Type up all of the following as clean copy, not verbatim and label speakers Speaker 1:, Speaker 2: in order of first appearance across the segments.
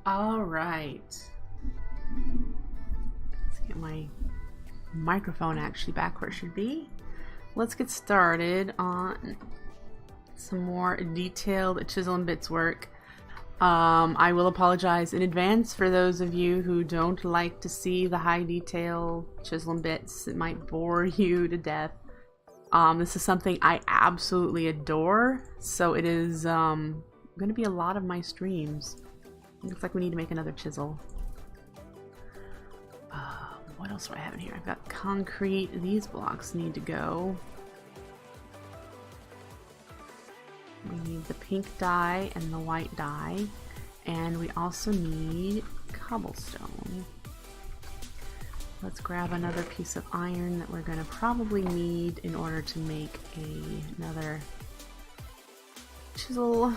Speaker 1: All right. Let's get my microphone actually back where it should be. Let's get started on some more detailed chisel and bits work. I will apologize in advance for those of you who don't like to see the high detail chisel and bits. It might bore you to death. This is something I absolutely adore, so it is going to be a lot of my streams. Looks like we need to make another chisel. What else do I have in here? I've got concrete. These blocks need to go. We need the pink dye and the white dye. And we also need cobblestone. Let's grab another piece of iron that we're going to probably need in order to make another chisel.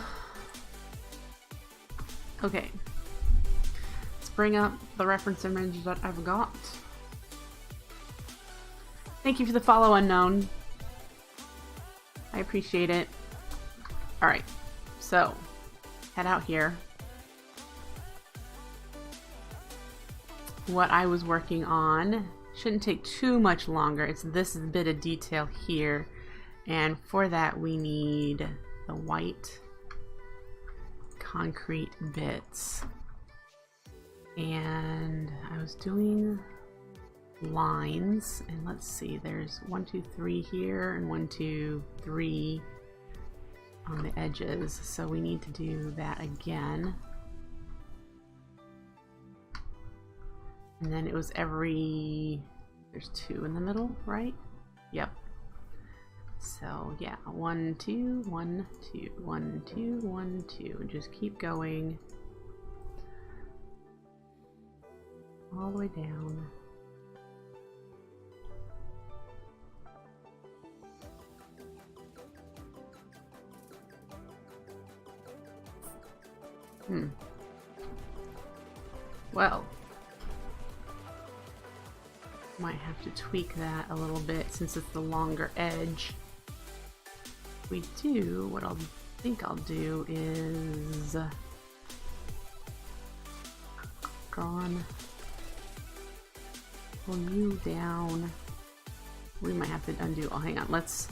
Speaker 1: Okay, let's bring up the reference image that I've got. Thank you for the follow, Unknown. I appreciate it. Alright, so head out here. What I was working on shouldn't take too much longer. It's this bit of detail here, and for that we need the white concrete bits. And I was doing lines, and let's see, there's 1, 2, 3 here and 1, 2, 3 on the edges, so we need to do that again. And then it was there's 2 in the middle, right? Yep. So yeah, 1, 2, 1, 2, 1, 2, 1, 2, and just keep going all the way down. Well, might have to tweak that a little bit since it's the longer edge. We do, what I think I'll do is pull you down. We might have to undo. Oh, hang on. Let's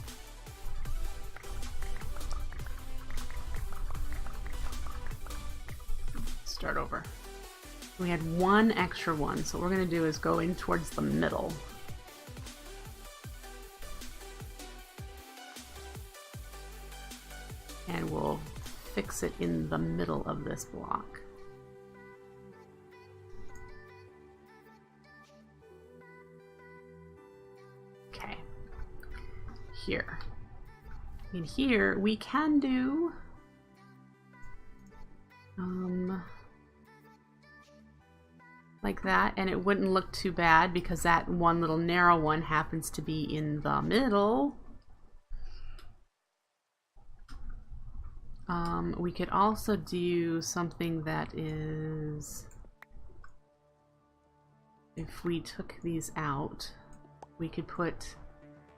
Speaker 1: start over. We had 1 extra one, so what we're going to do is go in towards the middle. And we'll fix it in the middle of this block. Okay. Here. In here, we can do like that, and it wouldn't look too bad because that one little narrow one happens to be in the middle. We could also do something that is, if we took these out, we could put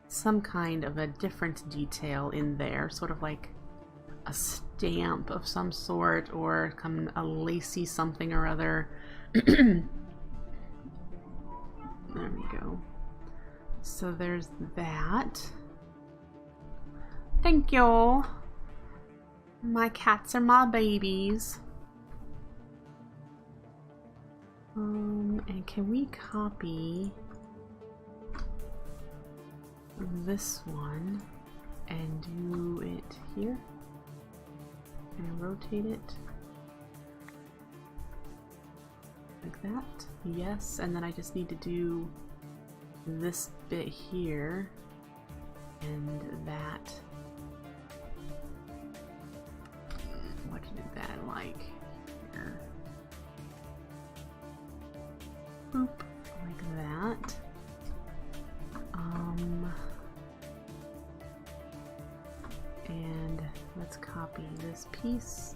Speaker 1: some kind of a different detail in there, sort of like a stamp of some sort, or a lacy something or other. There we go. So there's that. Thank you. My cats are my babies. And can we copy this one and do it here? And rotate it like that. Yes, and then I just need to do this bit here and that. What did that like here? Boop, like that. And let's copy this piece,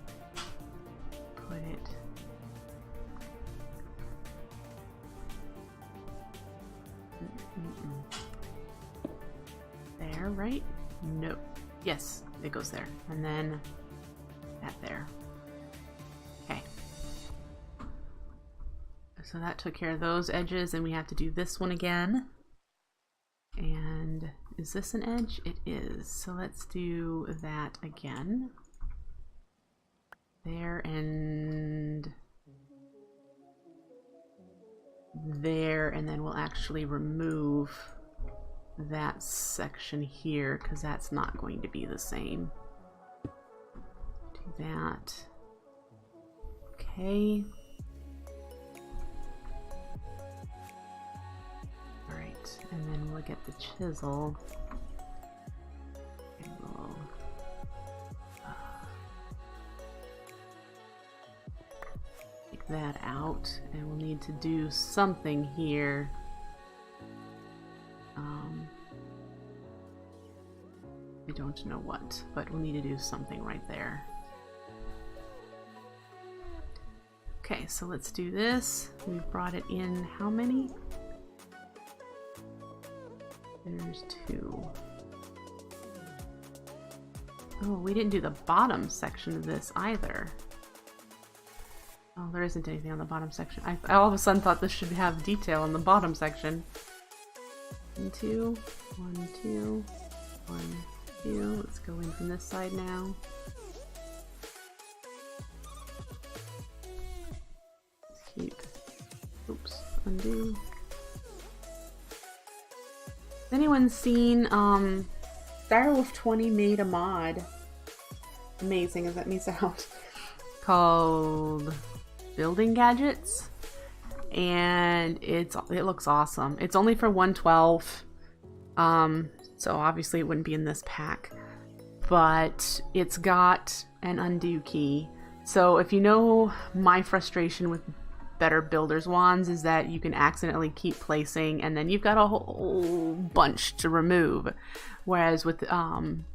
Speaker 1: put it there, right? No. Yes, it goes there. And then that there. Okay. So that took care of those edges, and we have to do this one again. And is this an edge? It is. So let's do that again. There and there, and then we'll actually remove that section here because that's not going to be the same. Do that. Okay. Alright, and then we'll get the chisel. And we'll take that out, and we'll need to do something here. I don't know what, but we'll need to do something right there. Okay, so let's do this. We've brought it in how many? There's 2. Oh, we didn't do the bottom section of this either. Oh, there isn't anything on the bottom section. I all of a sudden thought this should have detail on the bottom section. 1, 2, 1, 2, 1, 2. Let's go in from this side now. Let's keep. Oops, undo. Has anyone seen Direwolf 20 made a mod? Amazing as that may sound. Called Building Gadgets, and it looks awesome. It's only for 112, so obviously it wouldn't be in this pack, but it's got an undo key. So if you know my frustration with better builders wands is that you can accidentally keep placing and then you've got a whole bunch to remove, whereas with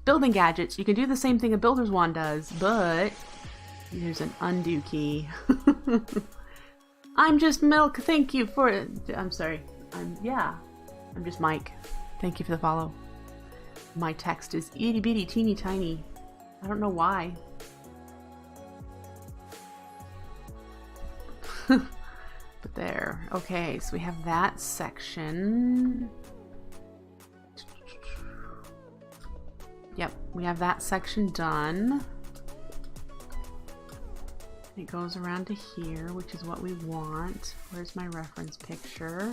Speaker 1: building gadgets you can do the same thing a builder's wand does, but there's an undo key. I'm just Milk, thank you for it. I'm sorry. I'm just Mike. Thank you for the follow. My text is itty bitty teeny tiny. I don't know why. But there. Okay, so we have that section. Yep, we have that section done. It goes around to here, which is what we want. Where's my reference picture?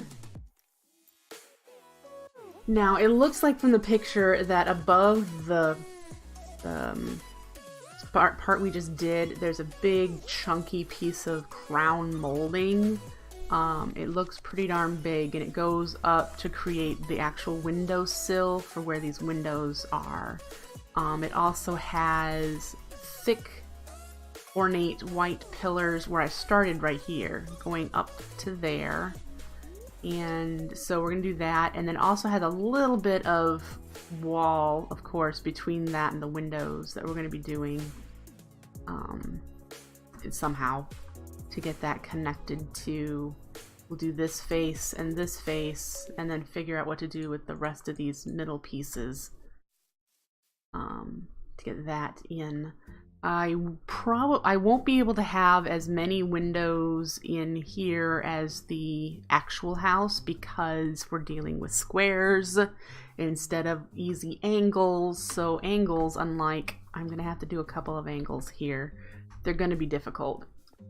Speaker 1: Now, it looks like from the picture that above the part we just did, there's a big chunky piece of crown molding. It looks pretty darn big, and it goes up to create the actual windowsill for where these windows are. It also has thick ornate white pillars where I started right here, going up to there. And so we're gonna do that, and then also has a little bit of wall, of course, between that and the windows that we're gonna be doing somehow to get that connected to. We'll do this face, and then figure out what to do with the rest of these middle pieces to get that in. I won't be able to have as many windows in here as the actual house because we're dealing with squares instead of easy angles. So angles, unlike, I'm gonna have to do a couple of angles here. They're gonna be difficult,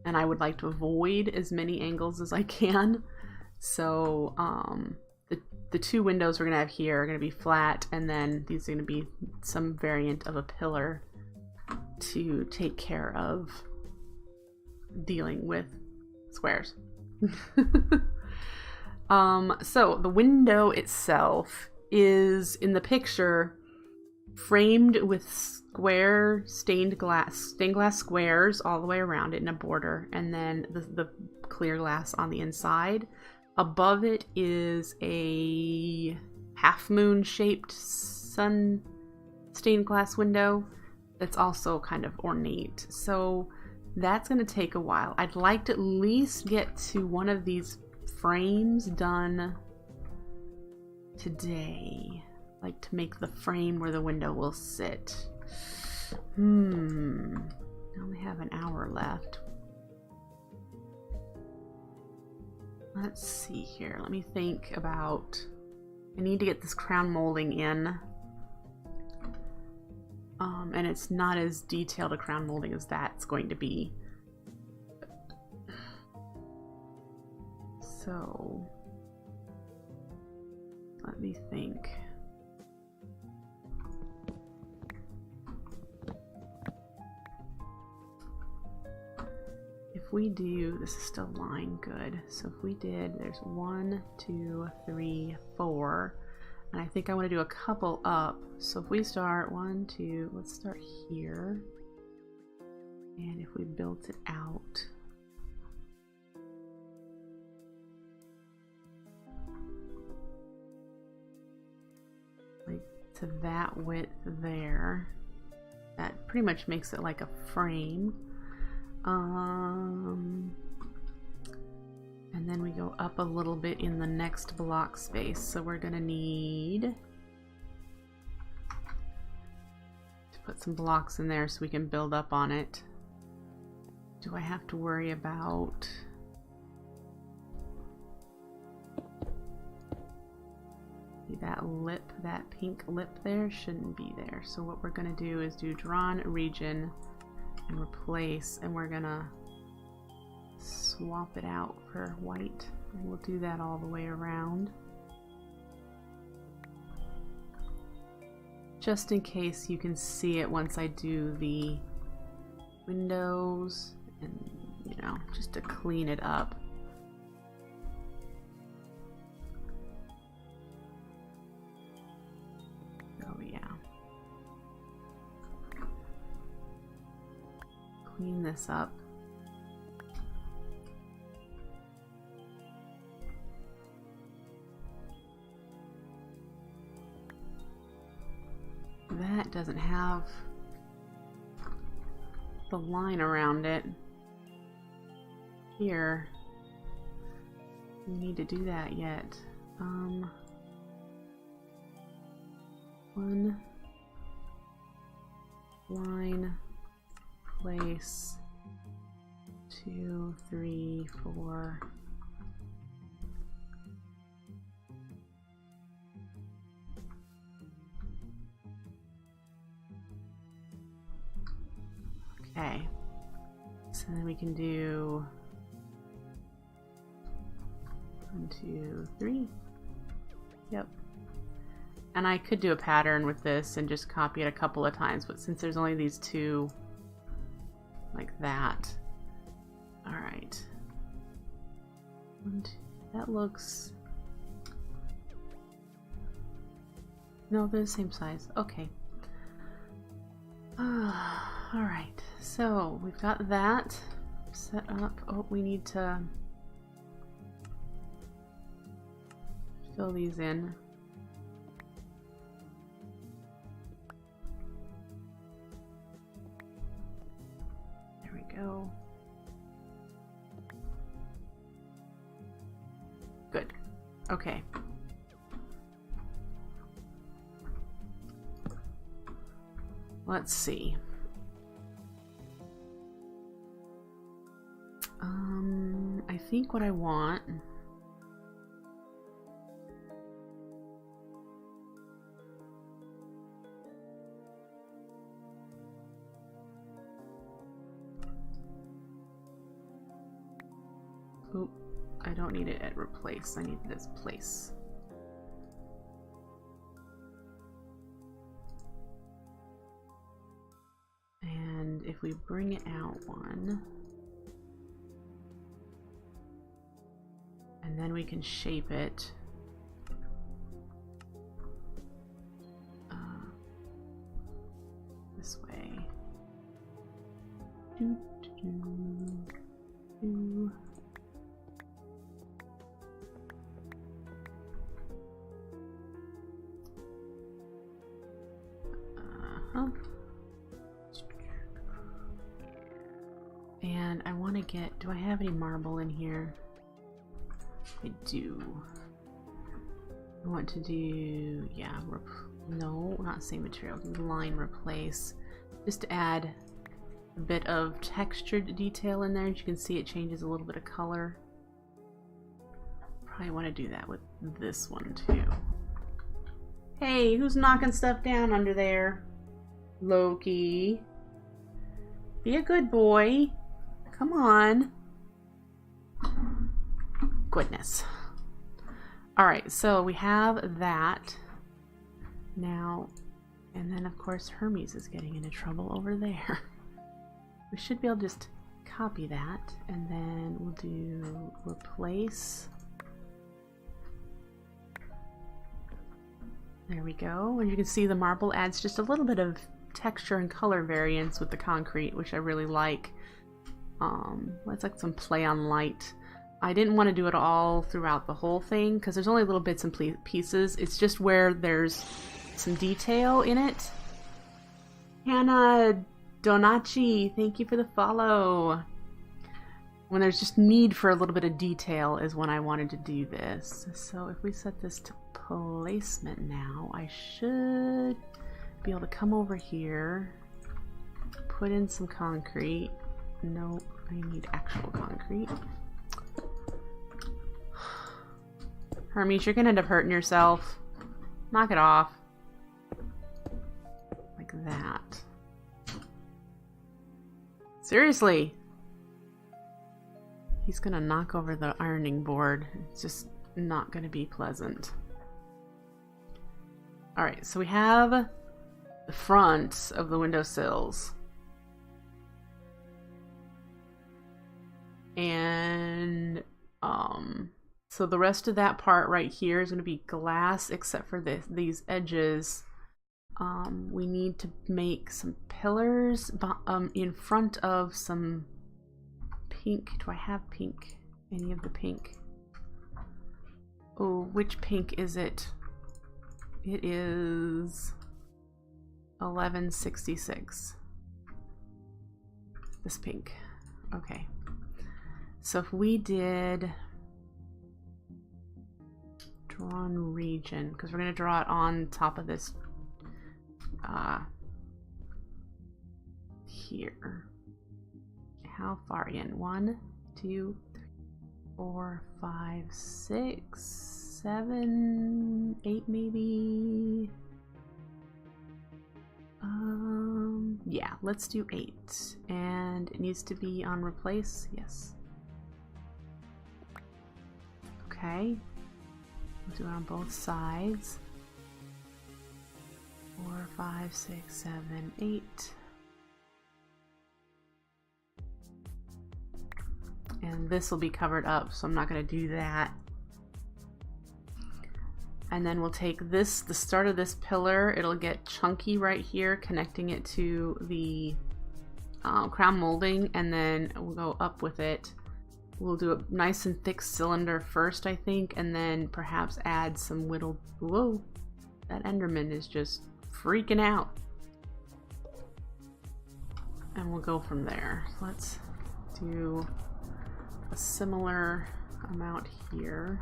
Speaker 1: and I would like to avoid as many angles as I can. So the 2 windows we're gonna have here are gonna be flat, and then these are gonna be some variant of a pillar to take care of dealing with squares. So the window itself is, in the picture, framed with square stained glass squares all the way around it in a border, and then the clear glass on the inside. Above it is a half moon shaped sun stained glass window that's also kind of ornate. So that's going to take a while. I'd like to at least get to one of these frames done today. Like to make the frame where the window will sit. I only have an hour left. Let's see here. Let me think about... I need to get this crown molding in. And it's not as detailed a crown molding as that's going to be. So... let me think. If we do, this is still line good. So if we did, there's 1, 2, 3, 4. And I think I want to do a couple up. So if we start 1, 2, let's start here. And if we built it out. Like to that width there. That pretty much makes it like a frame. And then we go up a little bit in the next block space. So we're gonna need to put some blocks in there so we can build up on it. Do I have to worry about that lip, that pink lip there shouldn't be there. So what we're gonna do is do drawn region and replace, and we're gonna swap it out for white, and we'll do that all the way around just in case you can see it once I do the windows, and you know, just to clean it up. Oh yeah, clean this up. That doesn't have the line around it. Here, we need to do that yet. One line, place, 2, 3, 4. Okay, so then we can do 1, 2, 3. Yep. And I could do a pattern with this and just copy it a couple of times, but since there's only these two like that. All right. 1, 2. That looks... no, they're the same size. Okay. All right. So we've got that set up. Oh, we need to fill these in. There we go. Good. Okay. Let's see. I think what I want oh, I don't need it at replace. I need this place. And if we bring it out one, and then we can shape it. This way. And I want to get, do I have any marble in here? I do. I want to do, yeah, no, not same material, line replace, just to add a bit of textured detail in there. As you can see, it changes a little bit of color. probably want to do that with this one too. Hey, who's knocking stuff down under there? Loki. Be a good boy. Come on. Goodness. Alright, so we have that. Now, and then of course Hermes is getting into trouble over there. We should be able to just copy that, and then we'll do replace. There we go. And you can see the marble adds just a little bit of texture and color variance with the concrete, which I really like. It's like some play on light. I didn't want to do it all throughout the whole thing because there's only little bits and pieces. It's just where there's some detail in it. Hannah Donachi, thank you for the follow. When there's just need for a little bit of detail is when I wanted to do this. So if we set this to placement now, I should be able to come over here, put in some concrete. No, I need actual concrete. Hermes, you're gonna end up hurting yourself. Knock it off. Like that. Seriously. He's gonna knock over the ironing board. It's just not gonna be pleasant. Alright, so we have the front of the windowsills. And so the rest of that part right here is going to be glass except for these edges. We need to make some pillars in front of some pink. Do I have pink? Any of the pink? Oh, which pink is it? It is 1166. This pink. Okay. So if we did drawn region, because we're going to draw it on top of this here. How far in? 1, 2, 3, 4, 5, 6, 7, 8 maybe. Yeah, let's do 8. And it needs to be on replace. Yes. Okay. We'll do it on both sides. 4, 5, 6, 7, 8. And this will be covered up, so I'm not going to do that. And then we'll take this, the start of this pillar, it'll get chunky right here, connecting it to the crown molding, and then we'll go up with it. We'll do a nice and thick cylinder first, I think, and then perhaps add some whittled... Whoa! That Enderman is just freaking out. And we'll go from there. So let's do a similar amount here.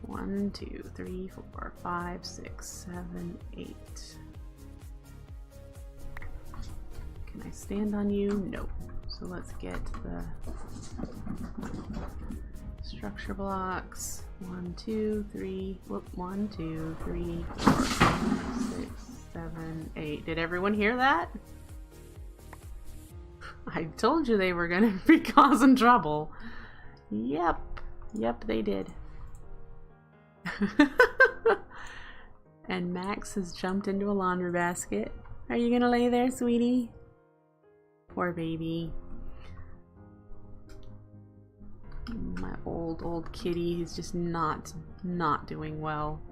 Speaker 1: 1, 2, 3, 4, 5, 6, 7, 8. Can I stand on you? No. So let's get the structure blocks. 1, 2, 3. Whoop. 1, 2, 3, 4, 5, 6, 7, 8. Did everyone hear that? I told you they were gonna be causing trouble. Yep. Yep, they did. And Max has jumped into a laundry basket. Are you gonna lay there, sweetie? Poor baby. My old kitty. He's just not doing well.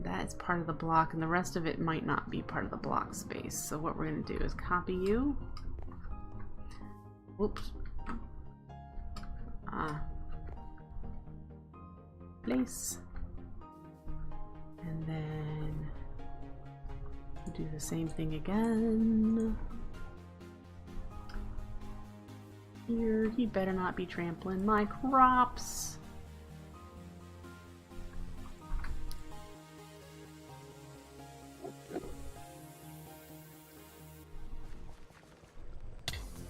Speaker 1: That is part of the block, and the rest of it might not be part of the block space. So what we're gonna do is copy you. Oops. Place. And then do the same thing again. Here, he better not be trampling my crops.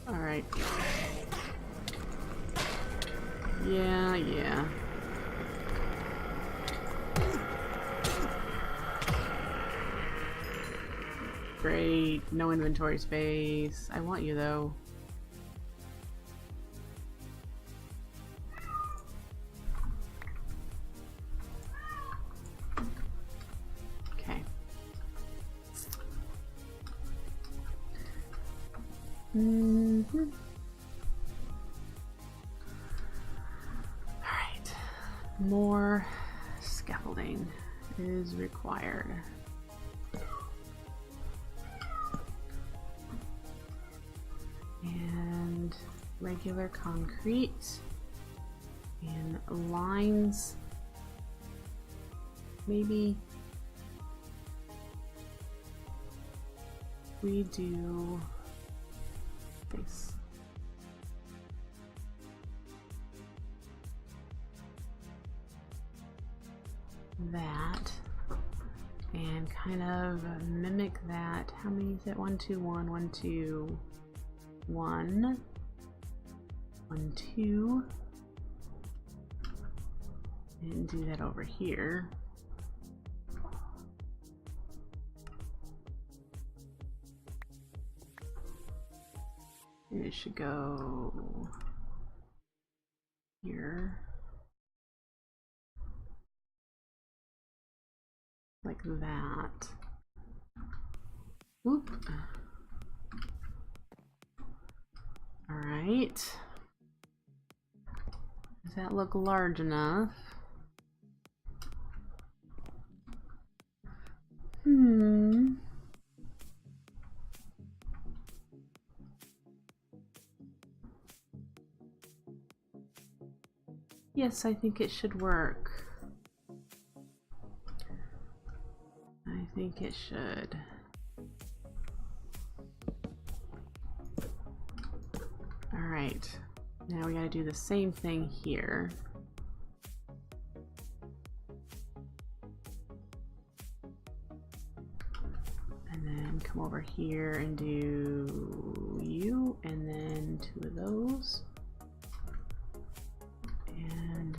Speaker 1: All right. Yeah, yeah. Great. No inventory space. I want you though. Okay. Mm-hmm. Alright. More scaffolding is required. And regular concrete and lines. Maybe we do this. That and kind of mimic that. How many is it? 1, 2, 1, 1, 2, 1, 1, 2, and do that over here. It should go here. Like that. Oop. Alright. Does that look large enough? Yes, I think it should work. I think it should. Alright, now we gotta do the same thing here. And then come over here and do you, and then 2 of those. And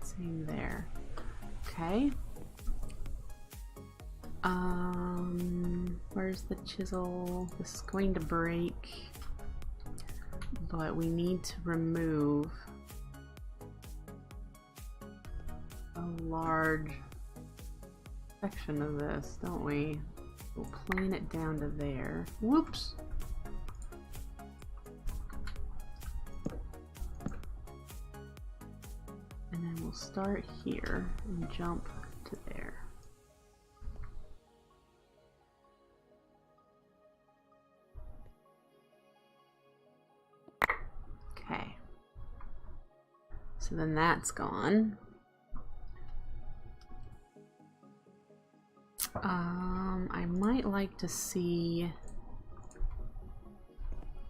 Speaker 1: same there. Okay. Where's the chisel? This is going to break, but we need to remove a large section of this, don't we? We'll plane it down to there. Whoops! And then we'll start here and jump to there. Okay. So then that's gone. I might like to see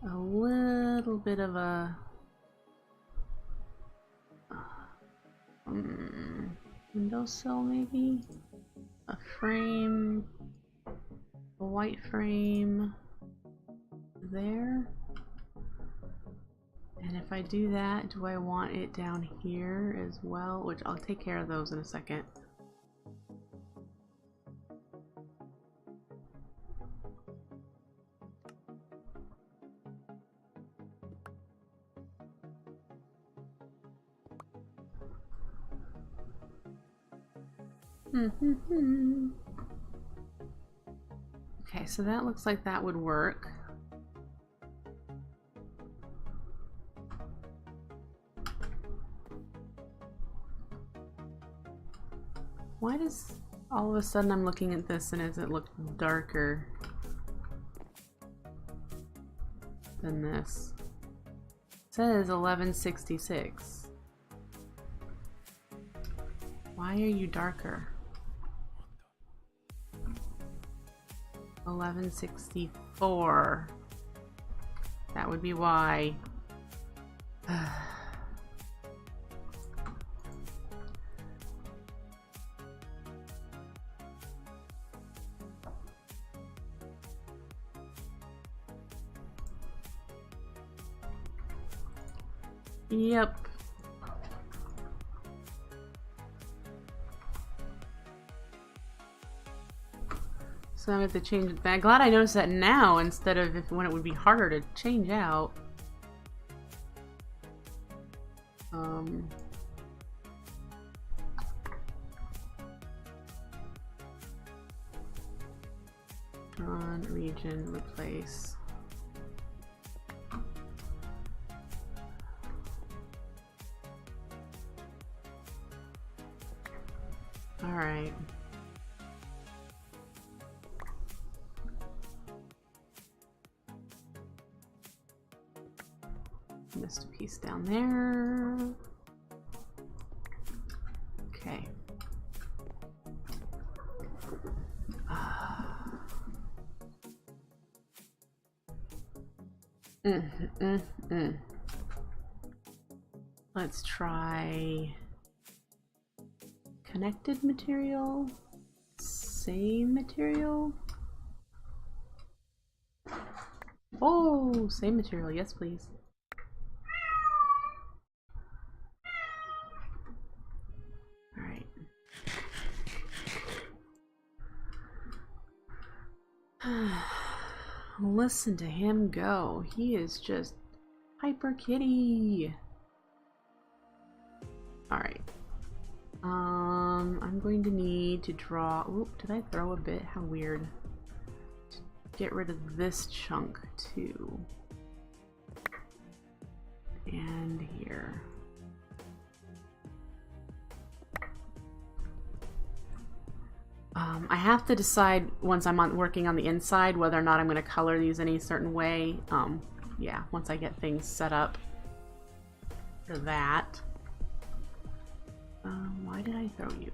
Speaker 1: a little bit of a windowsill, maybe a frame, a white frame there. And if I do that, do I want it down here as well? Which I'll take care of those in a second. Okay, so that looks like that would work. Why does all of a sudden I'm looking at this and does it look darker than this? It says 1166. Why are you darker? 1164. That would be why. Yep. So I have to change it back. Glad I noticed that now instead of when it would be harder to change out. On region replace. All right. Missed a piece down there. Okay. Let's try connected material, same material. Oh, same material, yes please. All right. Listen to him go. He is just hyper kitty. All right. I'm going to need to draw. Oop, did I throw a bit? How weird. Get rid of this chunk too. And here. I have to decide once I'm working on the inside whether or not I'm going to color these any certain way. Yeah, once I get things set up for that. Why did I throw you?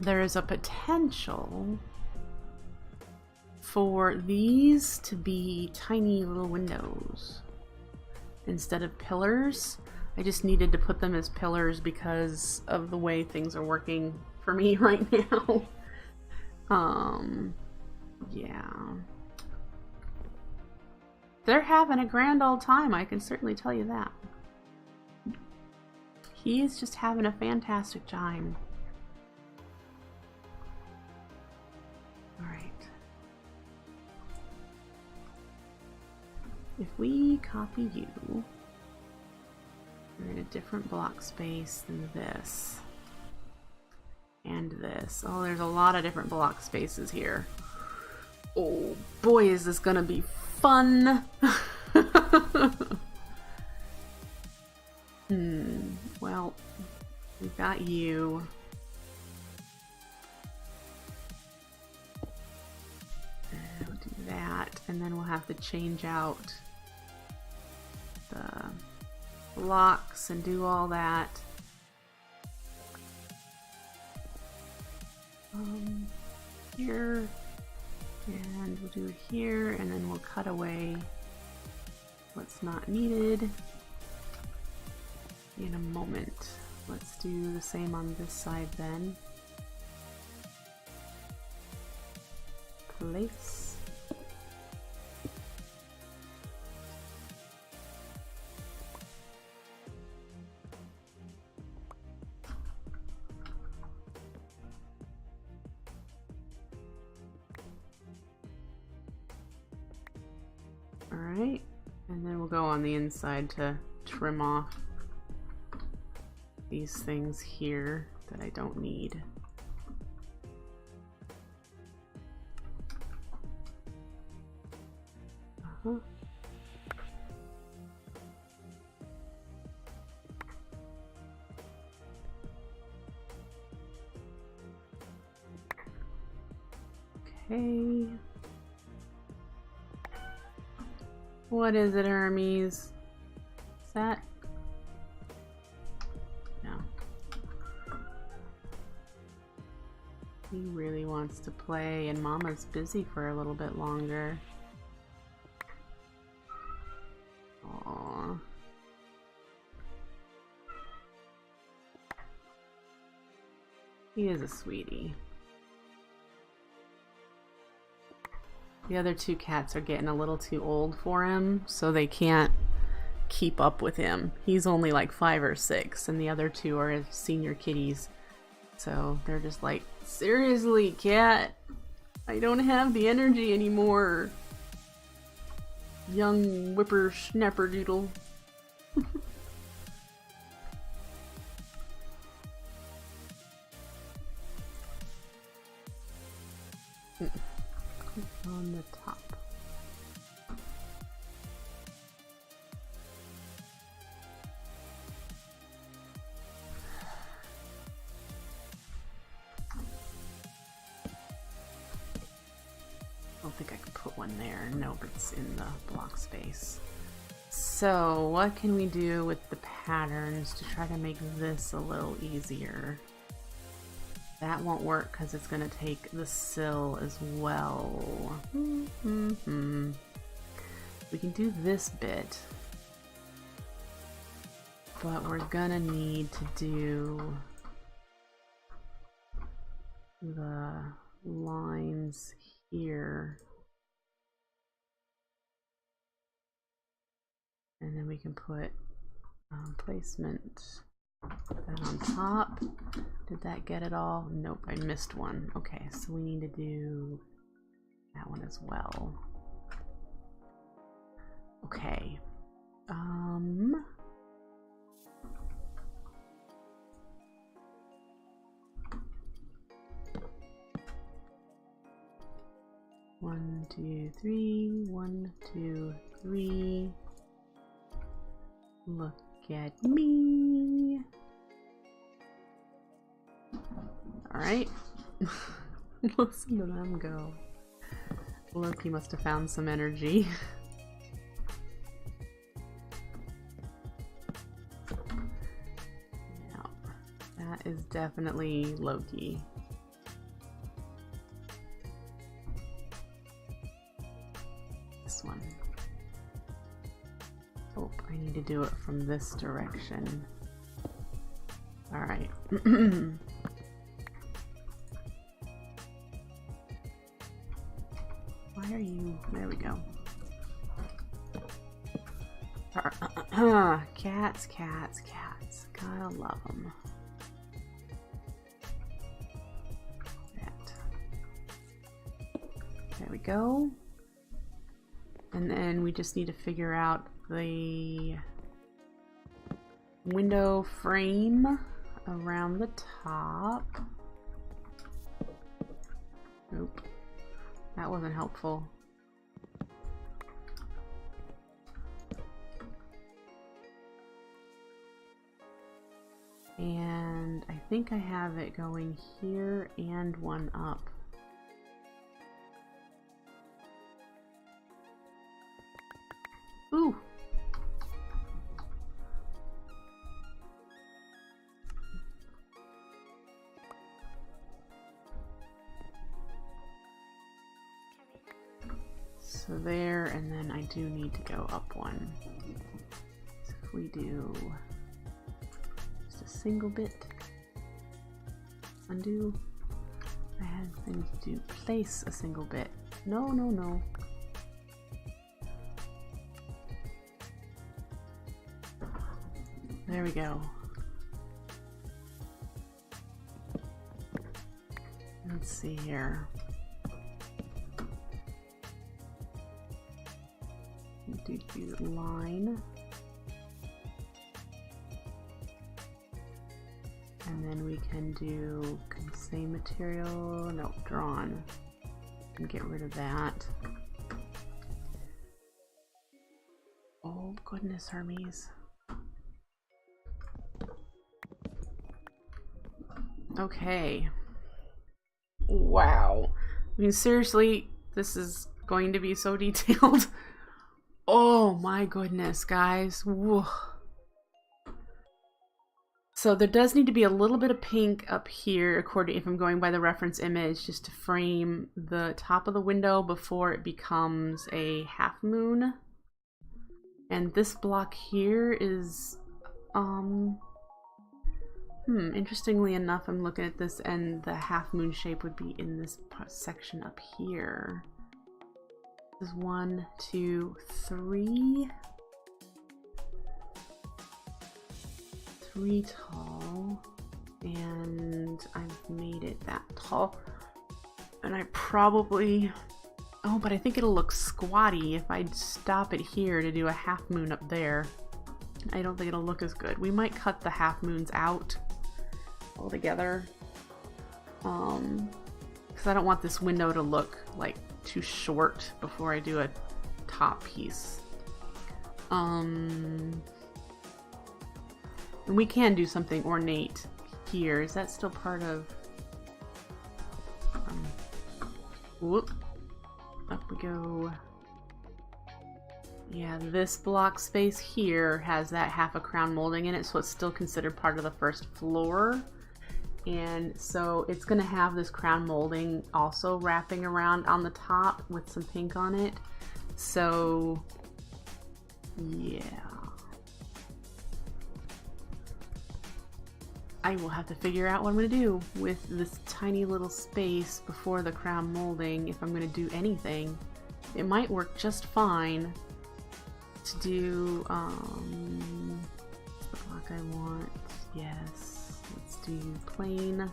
Speaker 1: There is a potential for these to be tiny little windows instead of pillars. I just needed to put them as pillars because of the way things are working for me right now. Yeah. They're having a grand old time, I can certainly tell you that. He is just having a fantastic time. Alright. If we copy you, we're in a different block space than this. And this. Oh, there's a lot of different block spaces here. Oh boy, is this gonna be fun! Well, we've got you. We'll do that, and then we'll have to change out the blocks and do all that. Here, and we'll do it here, and then we'll cut away what's not needed in a moment. Let's do the same on this side then. Place. Alright, and then we'll go on the inside to trim off these things here that I don't need. Okay. What is it, Hermes? Is that? No. He really wants to play, and Mama's busy for a little bit longer. Aww. He is a sweetie. The other two cats are getting a little too old for him, so they can't keep up with him. He's only like 5 or 6, and the other two are his senior kitties. So they're just like, seriously, cat, I don't have the energy anymore. Young whippersnapper-doodle. On the top. I don't think I can put one there. Nope, it's in the block space. So what can we do with the patterns to try to make this a little easier? That won't work because it's going to take the sill as well. We can do this bit, but we're going to need to do the lines here. And then we can put placement. Put that on top. Did that get it all? Nope, I missed one. Okay, so we need to do that one as well. Okay. 1, 2, 3. 1, 2, 3. Look at me. Alright. Listen to them go. Loki must have found some energy. Yeah, that is definitely Loki. This one. Oh, I need to do it from this direction. Alright. Why are you... There we go. Cats, cats, cats. Gotta love them. There we go. And then we just need to figure out the window frame around the top. Nope, that wasn't helpful. And I think I have it going here and one up. Ooh! So there, and then I do need to go up one. So if we do just a single bit, undo, I need to place a single bit. No, no, no. There we go. Let's see here. Do the line. And then we can do same material, no, drawn. And get rid of that. Oh goodness, Hermes. Okay. Wow. I mean, seriously, this is going to be so detailed. Oh my goodness, guys. Whoa. So there does need to be a little bit of pink up here, according, if I'm going by the reference image, just to frame the top of the window before it becomes a half moon. And this block here is, interestingly enough, I'm looking at this and the half moon shape would be in this section up here. This is 1, 2, 3. 3 tall, and I've made it that tall. And I probably, oh, but I think it'll look squatty if I stop it here to do a half moon up there. I don't think it'll look as good. We might cut the half moons out altogether. Because I don't want this window to look like too short before I do a top piece. And we can do something ornate here. Is that still part of... whoop. Up we go. Yeah, this block space here has that half a crown molding in it, so it's still considered part of the first floor. And so it's going to have this crown molding also wrapping around on the top with some pink on it. So, yeah. I will have to figure out what I'm going to do with this tiny little space before the crown molding if I'm going to do anything. It might work just fine to do the block I want. Yes, let's do plain,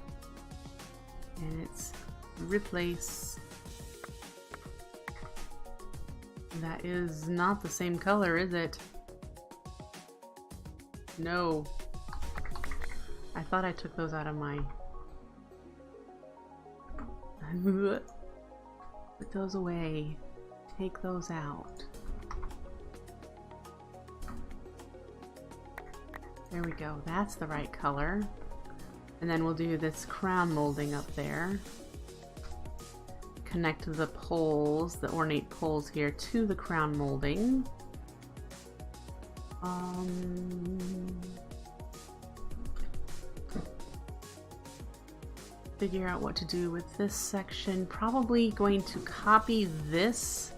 Speaker 1: and it's replace. That is not the same color, is it? No. I thought I took those out of my... Put those away. Take those out. There we go. That's the right color. And then we'll do this crown molding up there. Connect the poles, the ornate poles here, to the crown molding. Figure out what to do with this section. Probably going to copy this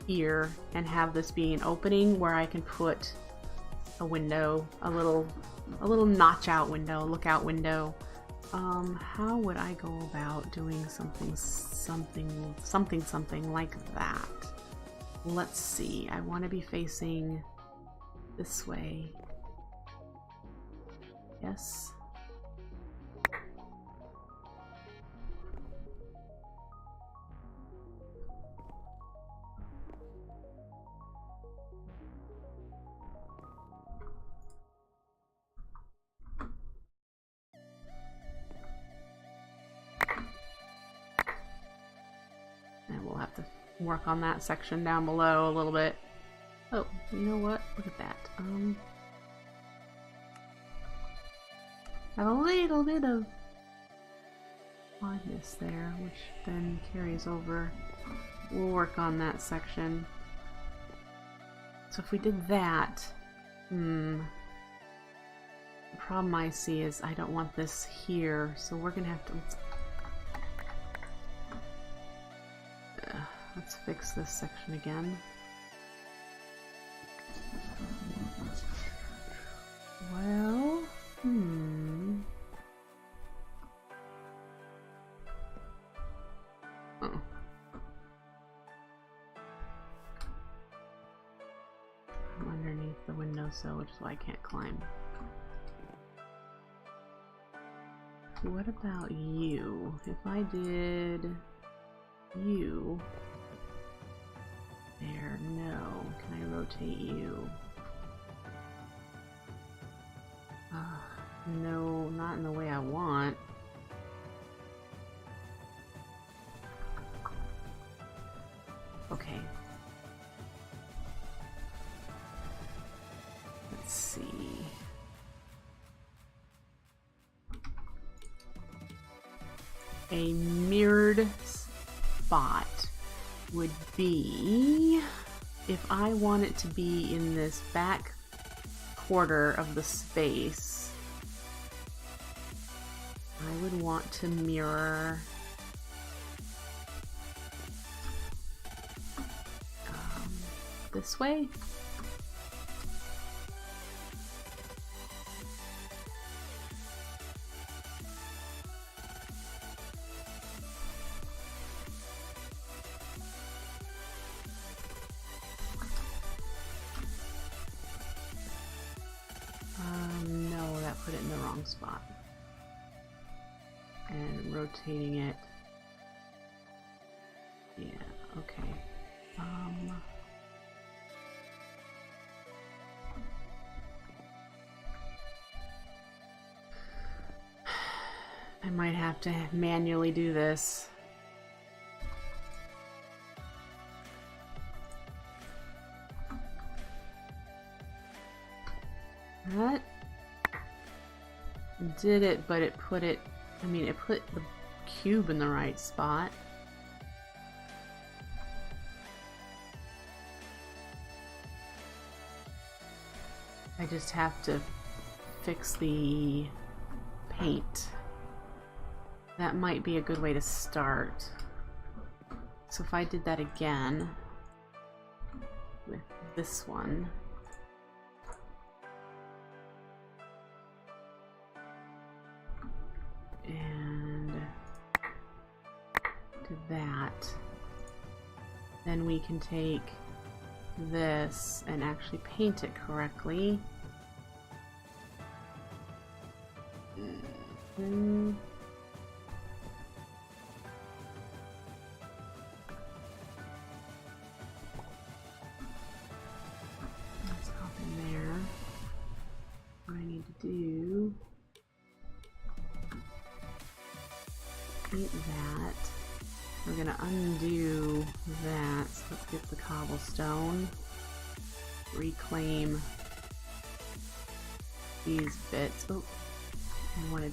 Speaker 1: here and have this be an opening where I can put a window, a little notch out window, lookout window. How would I go about doing something like that? Let's see. I want to be facing this way. Yes. Work on that section down below a little bit. Oh, you know what? Look at that. Have a little bit of oddness there, which then carries over. We'll work on that section. So if we did that, the problem I see is I don't want this here, so we're gonna have to. Let's fix this section again. Well, oh. I'm underneath the windowsill, which is why I can't climb. What about you? If I did you... There, no. Can I rotate you? No, not in the way I want. Okay. Let's see. A mirrored spot would be if I want it to be in this back quarter of the space. I would want to mirror this way. spot. And rotating it. Yeah, okay. I might have to manually do this. That did it, but it put it, I mean, it put the cube in the right spot. I just have to fix the paint. That might be a good way to start. So if I did that again with this one, and do that, then we can take this and actually paint it correctly. Let's hop in there. What I need to do, paint that. We're gonna undo that. So let's get the cobblestone. Reclaim these bits. Oh, I wanted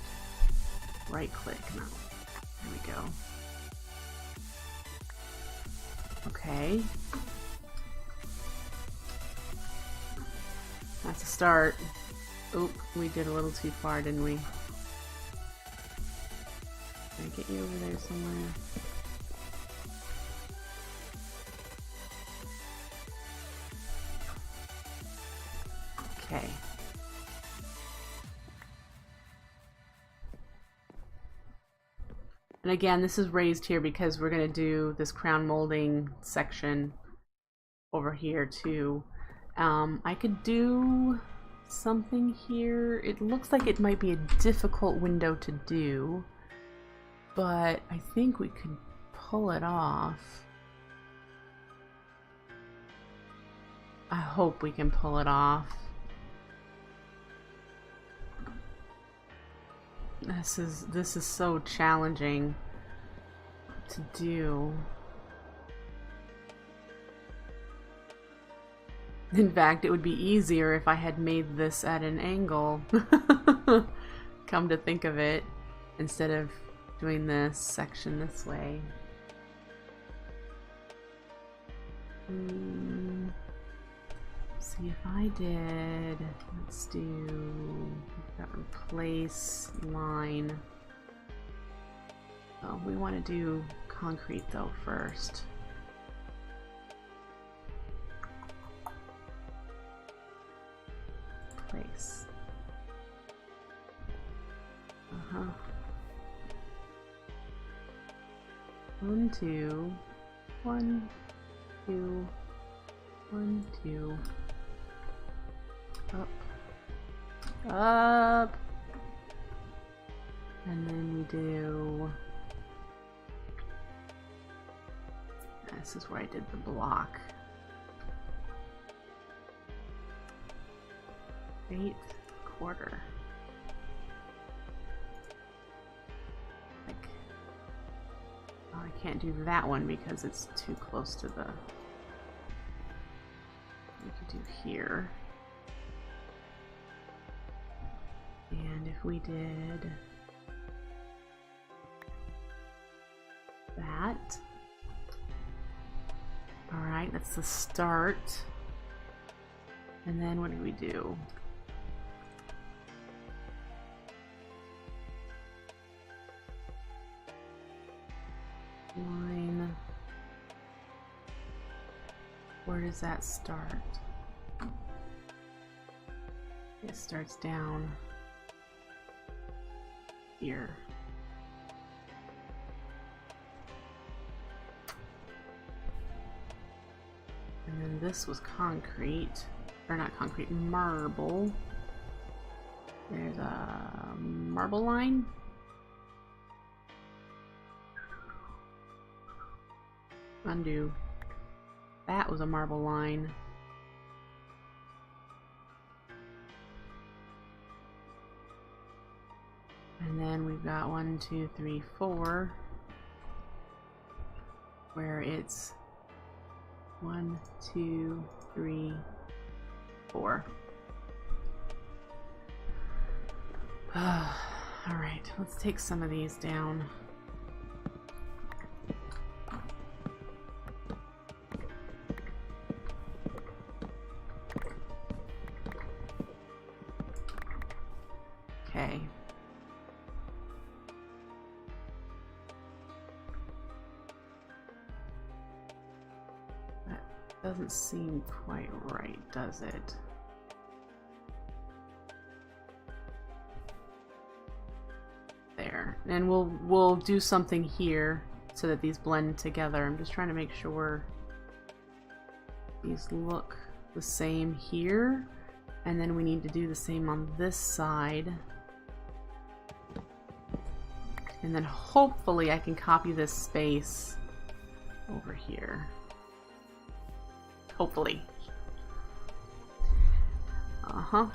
Speaker 1: right click. No. There we go. Okay. That's a start. Oop, we did a little too far, didn't we? Can I get you over there somewhere? Okay. And again, this is raised here because we're going to do this crown molding section over here too. I could do something here. It looks like it might be a difficult window to do, but I think we could pull it off. I hope we can pull it off. This is so challenging to do. In fact, it would be easier if I had made this at an angle. Come to think of it, instead of doing this section this way. See if I did, let's do that, replace line. Oh, we want to do concrete though first. Place. One, two, 1, 2, 1, 2. Up, and then we do, this is where I did the block, 8/4. Like, oh, I can't do that one because it's too close to the, we could do here. And if we did that, all right, that's the start. And then what do we do? Line. Where does that start? It starts down here. And then this was concrete, or not concrete, marble. There's a marble line. Undo. That was a marble line. And then we've got 1, 2, 3, 4, where it's 1, 2, 3, 4. Alright, let's take some of these down. Okay. That doesn't seem quite right, does it? There. And we'll do something here so that these blend together. I'm just trying to make sure these look the same here. And then we need to do the same on this side. And then hopefully I can copy this space over here. Hopefully. Uh-huh.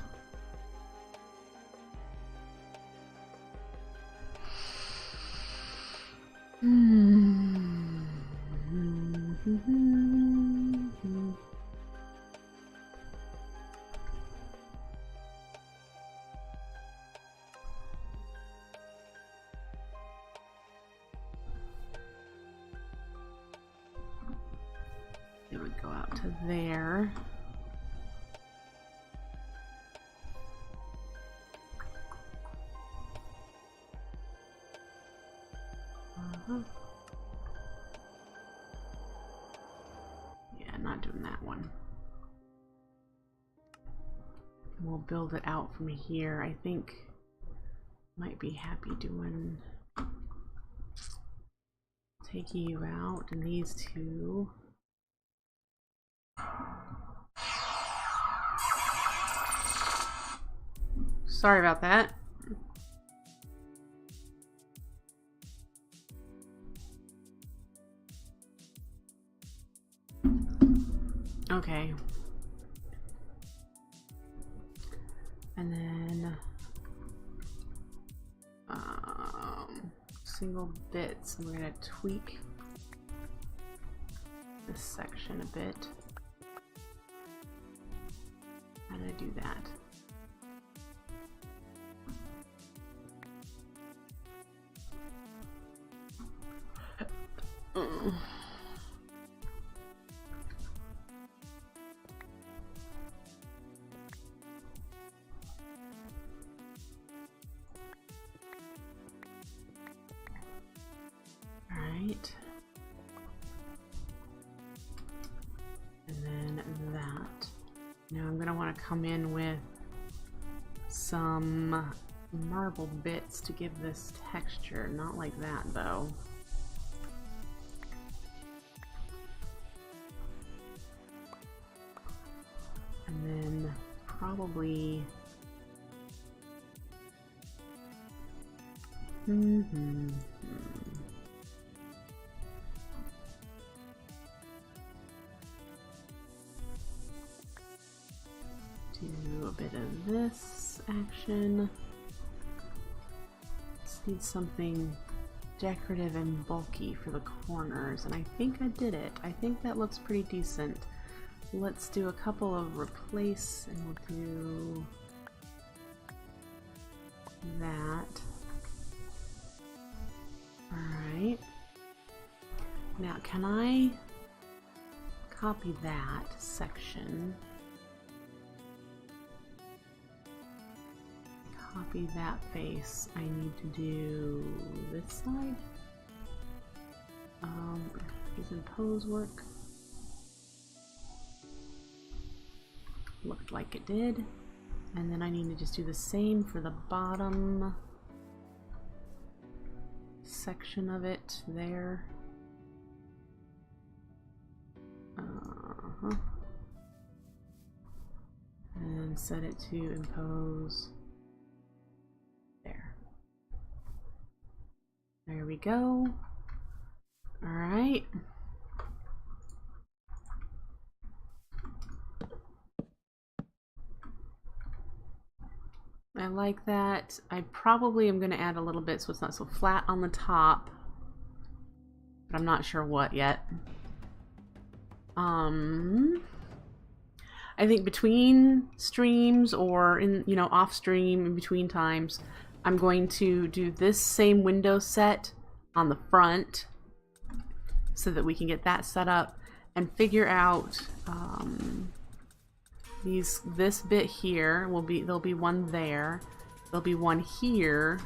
Speaker 1: It would go out to there. Yeah, not doing that one. We'll build it out from here. I think might be happy doing taking you out and these two. Sorry about that. Okay. And then single bits. We're gonna tweak this section a bit. How did I do that? Alright. And then that. Now I'm going to want to come in with some marble bits to give this texture. Not like that though. And then probably do a bit of this action. Just need something decorative and bulky for the corners, and I think I did it. I think that looks pretty decent. Let's do a couple of replace, and we'll do that. Alright. Now, can I copy that section? Copy that face. I need to do this side. Does impose work? Looked like it did. And then I need to just do the same for the bottom section of it there. And set it to impose There we go. All right. I like that. I probably am going to add a little bit so it's not so flat on the top, but I'm not sure what yet. I think between streams or in, you know, off stream in between times, I'm going to do this same window set on the front so that we can get that set up and figure out this bit here will be, there'll be one there, there'll be one here,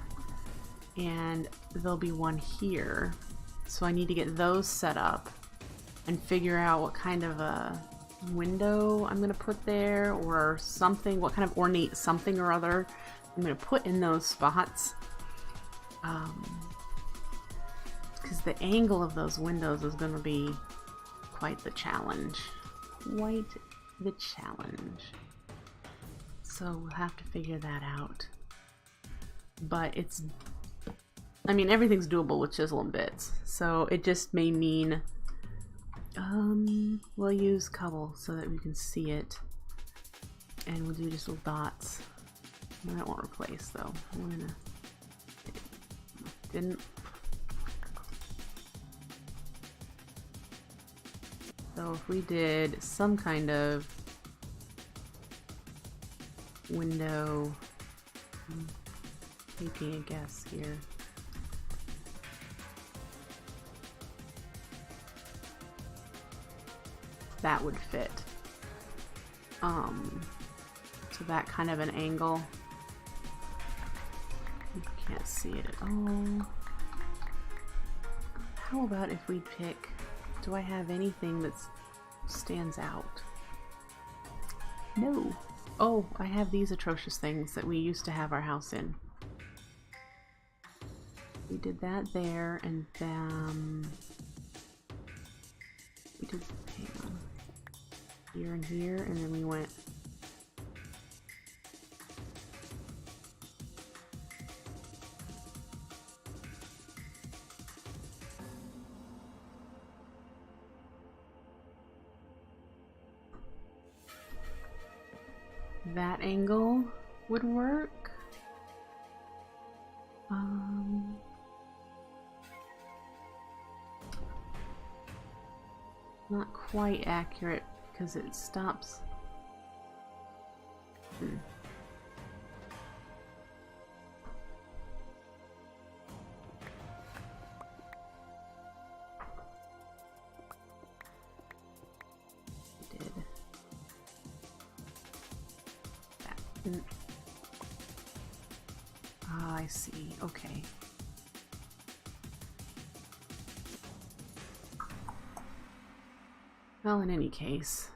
Speaker 1: and there'll be one here. So I need to get those set up and figure out what kind of a window I'm gonna put there or something, what kind of ornate something or other I'm gonna put in those spots. Because the angle of those windows is gonna be quite the challenge. Quite the challenge. So we'll have to figure that out. But it's, I mean, everything's doable with chisel and bits. So it just may mean we'll use cobble so that we can see it. And we'll do just little dots. I don't want to replace though. I'm gonna, didn't. So if we did some kind of window, taking a guess here. That would fit. So that kind of an angle. You can't see it at all. How about if we pick, do I have anything that stands out? No. Oh, I have these atrocious things that we used to have our house in. We did that there, and then we did, hang on, here and here, and then we went that angle would work. Not quite accurate because it stops. Ah, I see. Okay. Well, in any case,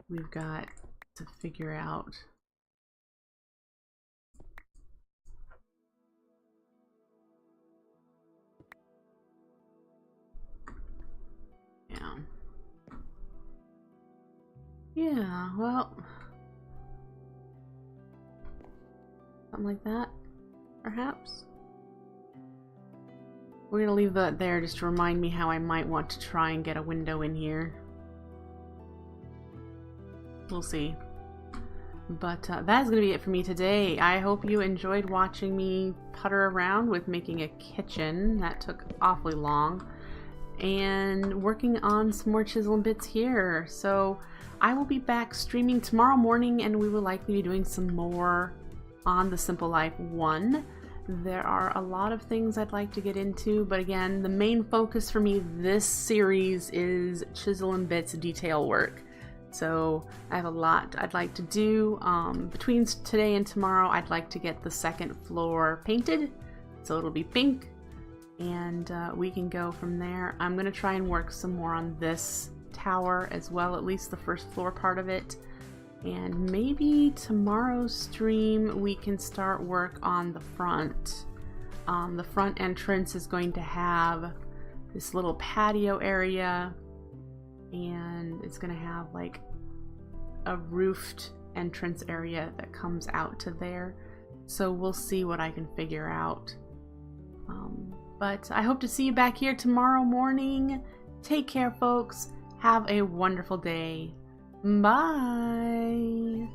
Speaker 1: we've got to figure out yeah, well, something like that, perhaps. We're gonna leave that there just to remind me how I might want to try and get a window in here. We'll see. But that's gonna be it for me today. I hope you enjoyed watching me putter around with making a kitchen. That took awfully long. And working on some more chisel and bits here. So I will be back streaming tomorrow morning, and we will likely be doing some more on the Simple Life 1. There are a lot of things I'd like to get into, but again, the main focus for me this series is chisel and bits detail work. So I have a lot I'd like to do. Between today and tomorrow, I'd like to get the second floor painted, so it'll be pink, and we can go from there. I'm gonna try and work some more on this tower as well, at least the first floor part of it. And maybe tomorrow's stream we can start work on the front. The front entrance is going to have this little patio area, and it's going to have like a roofed entrance area that comes out to there. So we'll see what I can figure out. But I hope to see you back here tomorrow morning. Take care, folks. Have a wonderful day. Bye.